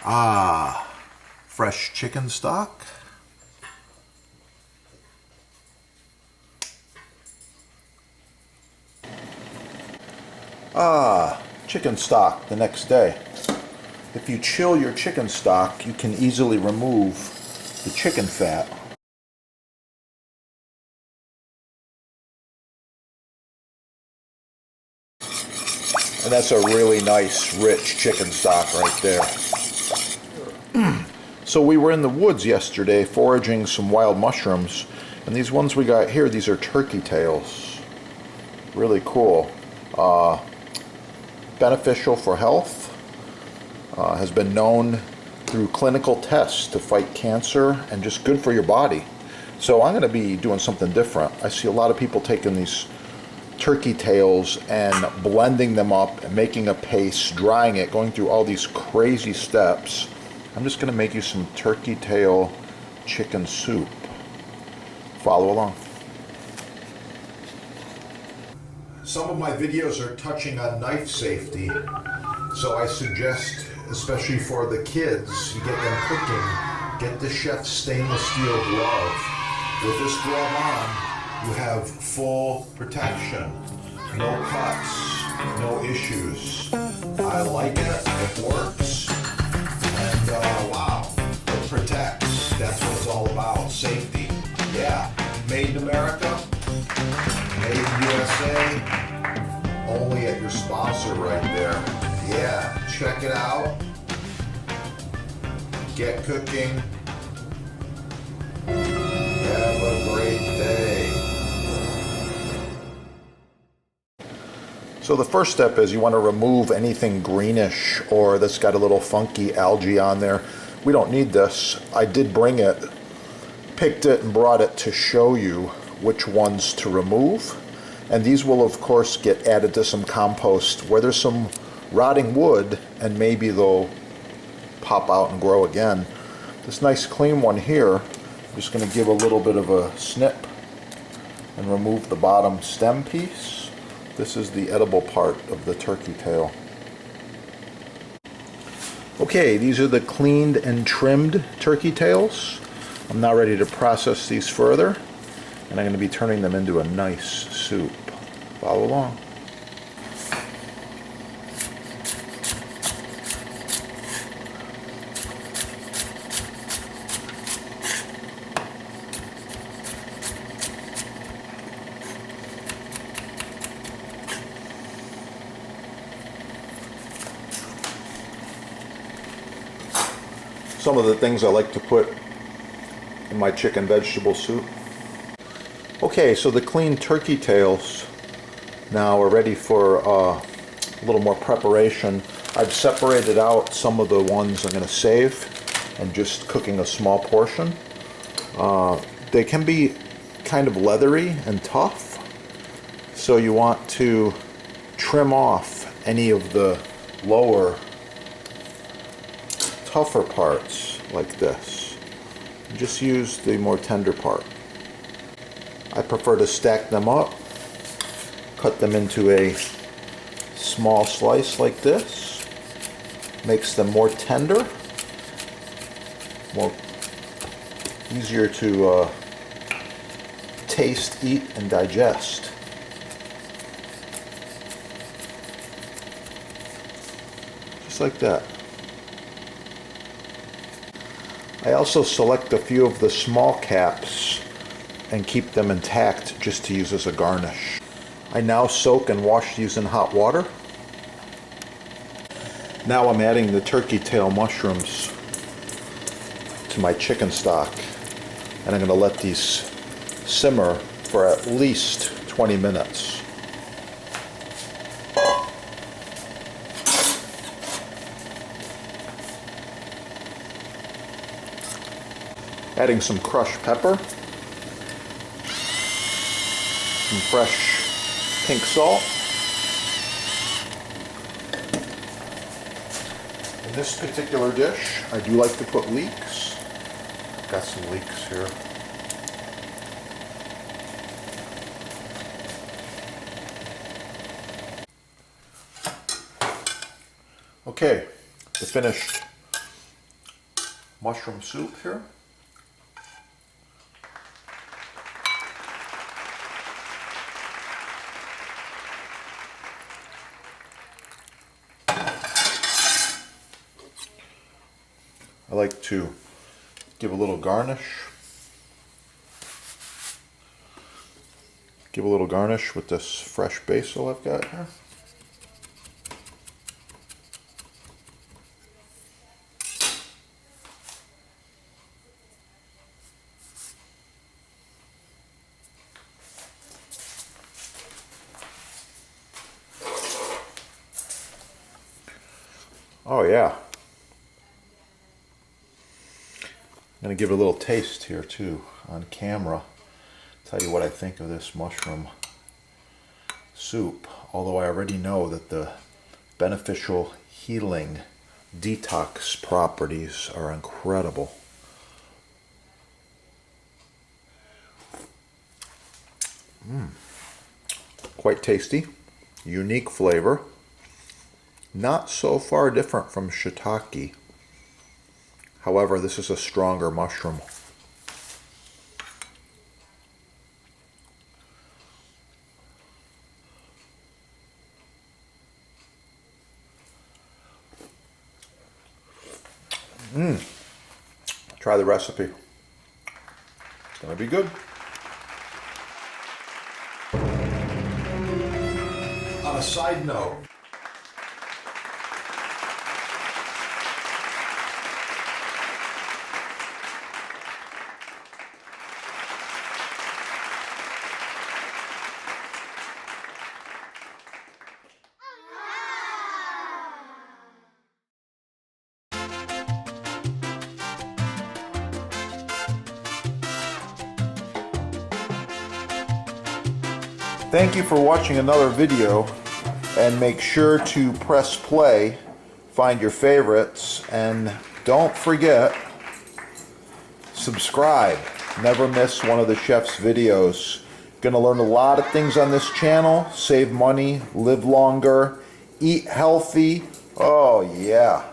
Ah, fresh chicken stock. Ah, chicken stock the next day. If you chill your chicken stock, you can easily remove the chicken fat. And that's a really nice, rich chicken stock right there. So we were in the woods yesterday foraging some wild mushrooms, and these ones we got here, these are turkey tails. Really cool. Beneficial for health. Has been known through clinical tests to fight cancer and just good for your body. So I'm going to be doing something different. I see a lot of people taking these turkey tails and blending them up and making a paste, drying it, going through all these crazy steps. I'm just going to make you some turkey tail chicken soup. Follow along. Some of my videos are touching on knife safety, so I suggest, especially for the kids, you get them cooking, get the chef's stainless steel glove. With this glove on, you have full protection, no cuts, no issues. I like it, it works, and wow, it protects. That's what it's all about, safety. Yeah, made in America, made in USA, only at your sponsor right there. Yeah, check it out. Get cooking. Have a great day. So the first step is you want to remove anything greenish or that's got a little funky algae on there. We don't need this. I did bring it, picked it and brought it to show you which ones to remove. And these will of course get added to some compost where there's some rotting wood, and maybe they'll pop out and grow again. This nice clean one here, I'm just going to give a little bit of a snip and remove the bottom stem piece. This is the edible part of the turkey tail. Okay, these are the cleaned and trimmed turkey tails. I'm now ready to process these further, and I'm going to be turning them into a nice soup. Follow along. Some of the things I like to put in my chicken vegetable soup. Okay, so the clean turkey tails now are ready for a little more preparation. I've separated out some of the ones I'm going to save and just cooking a small portion. They can be kind of leathery and tough, so you want to trim off any of the lower tougher parts like this. Just use the more tender part. I prefer to stack them up, cut them into a small slice like this. Makes them more tender, more easier to taste, eat, and digest. Just like that. I also select a few of the small caps and keep them intact just to use as a garnish. I now soak and wash these in hot water. Now I'm adding the turkey tail mushrooms to my chicken stock, and I'm going to let these simmer for at least 20 minutes. Adding some crushed pepper, some fresh pink salt. In this particular dish, I do like to put leeks. I've got some leeks here. Okay, the finished mushroom soup here. I like to give a little garnish. Give a little garnish with this fresh basil I've got here. Oh yeah. I'm going to give it a little taste here too on camera. Tell you what I think of this mushroom soup. Although I already know that the beneficial healing detox properties are incredible. Quite tasty, unique flavor. Not so far different from shiitake. However, this is a stronger mushroom. Try the recipe. It's gonna be good. On a side note, thank you for watching another video, and make sure to press play, find your favorites, and don't forget, subscribe. Never miss one of the chef's videos. Gonna learn a lot of things on this channel, save money, live longer, eat healthy. Oh yeah.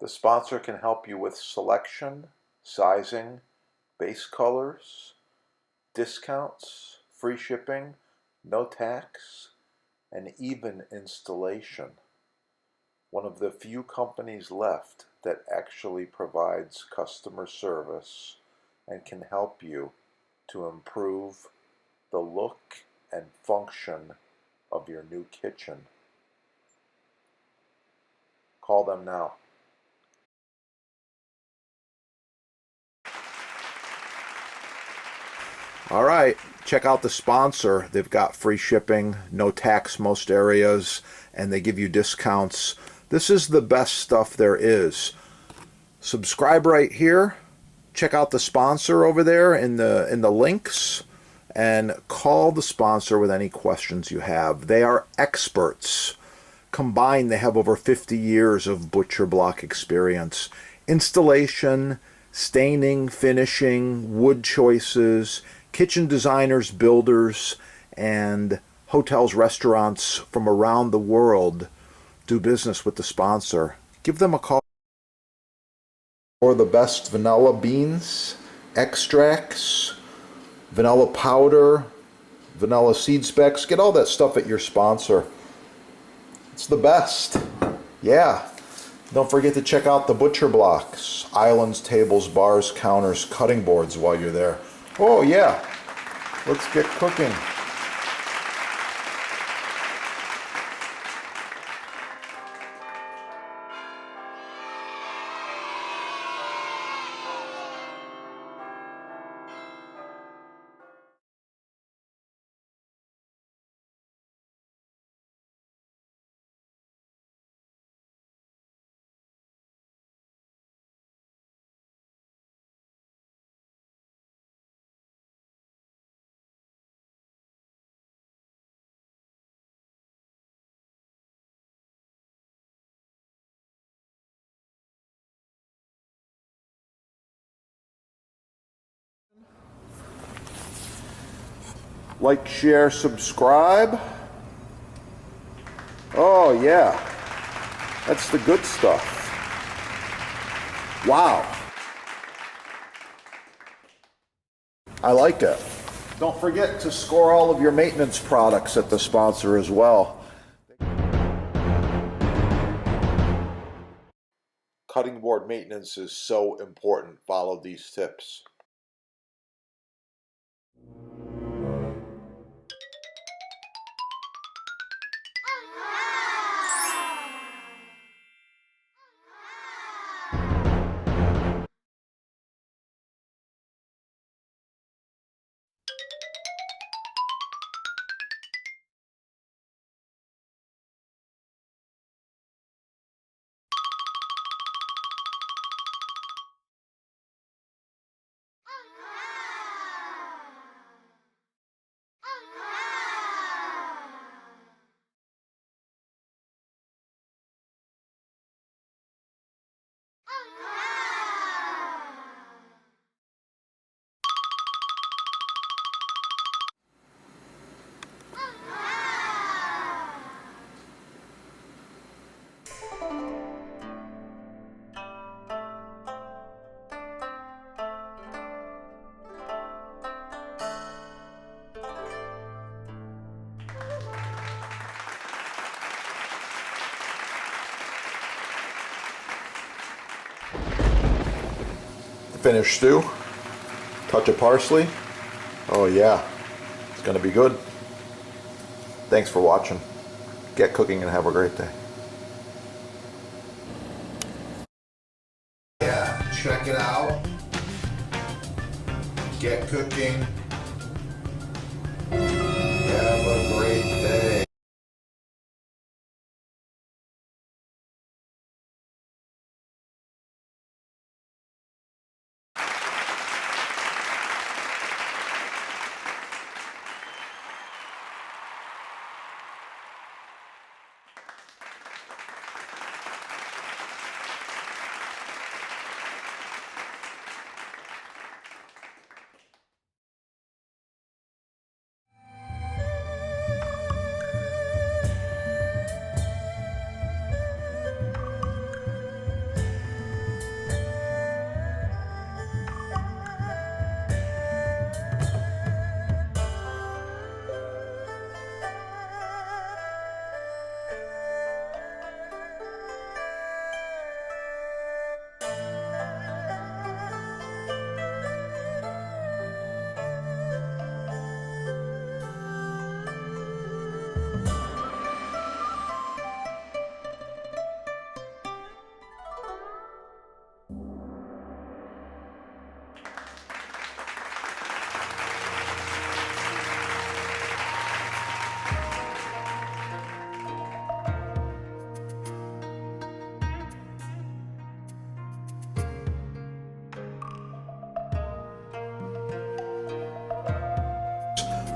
The sponsor can help you with selection, sizing, base colors, discounts, free shipping, no tax, and even installation. One of the few companies left that actually provides customer service and can help you to improve the look and function of your new kitchen. Call them now. All right, check out the sponsor. They've got free shipping, no tax most areas, and they give you discounts. This is the best stuff there is. Subscribe right here. Check out the sponsor over there in the links, and call the sponsor with any questions you have. They are experts. Combined, they have over 50 years of butcher block experience. Installation, staining, finishing, wood choices, kitchen designers, builders, and hotels, restaurants from around the world do business with the sponsor. Give them a call. Or the best vanilla beans, extracts, vanilla powder, vanilla seed specks. Get all that stuff at your sponsor. It's the best. Yeah. Don't forget to check out the butcher blocks, islands, tables, bars, counters, cutting boards while you're there. Oh yeah, let's get cooking. Like, share, subscribe. Oh yeah, that's the good stuff. Wow. I like it. Don't forget to score all of your maintenance products at the sponsor as well. Cutting board maintenance is so important. Follow these tips. Finished stew, touch of parsley. Oh yeah, it's gonna be good. Thanks for watching. Get cooking and have a great day. Yeah, check it out. Get cooking. Have a great day.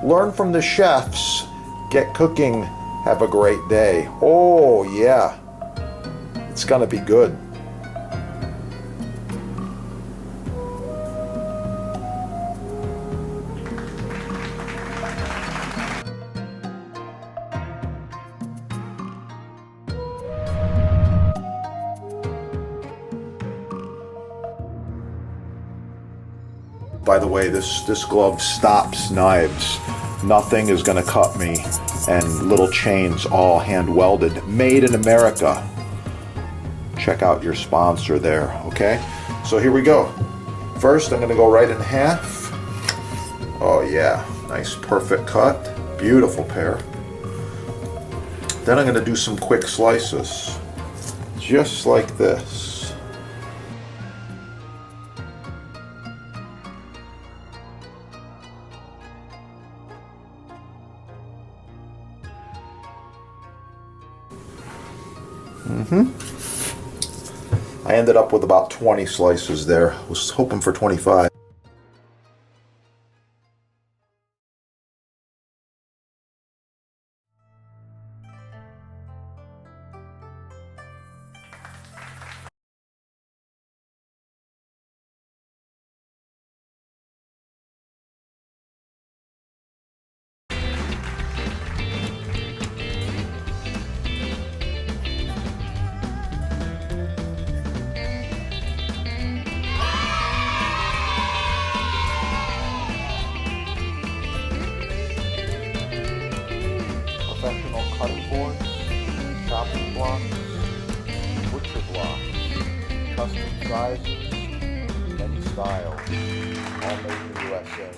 Learn from the chefs. Get cooking. Have a great day. Oh, yeah. It's gonna be good. By the way, this glove stops knives. Nothing is gonna cut me. And little chains, all hand welded, made in America. Check out your sponsor there, okay? So here we go. First, I'm gonna go right in half. Oh yeah, nice perfect cut. Beautiful pair. Then I'm gonna do some quick slices. Just like this. I ended up with about 20 slices there. I was hoping for 25. Professional cutting boards, chopping blocks, butcher blocks, custom sizes, many styles, all made in the USA.